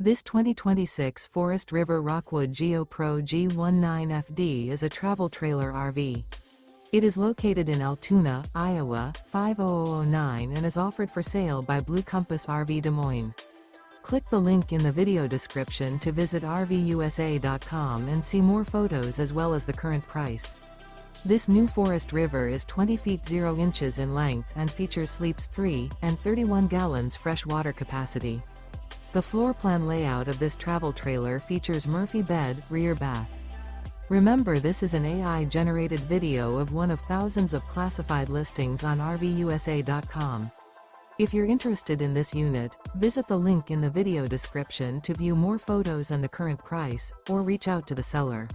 This 2026 Forest River Rockwood Geo Pro G19FD is a travel trailer RV. It is located in Altoona, Iowa, 50009 and is offered for sale by Blue Compass RV Des Moines. Click the link in the video description to visit RVUSA.com and see more photos as well as the current price. This new Forest River is 20 feet 0 inches in length and features sleeps 3 and 31 gallons fresh water capacity. The floor plan layout of this travel trailer features Murphy bed, rear bath. Remember, this is an AI-generated video of one of thousands of classified listings on RVUSA.com. If you're interested in this unit, visit the link in the video description to view more photos and the current price, or reach out to the seller.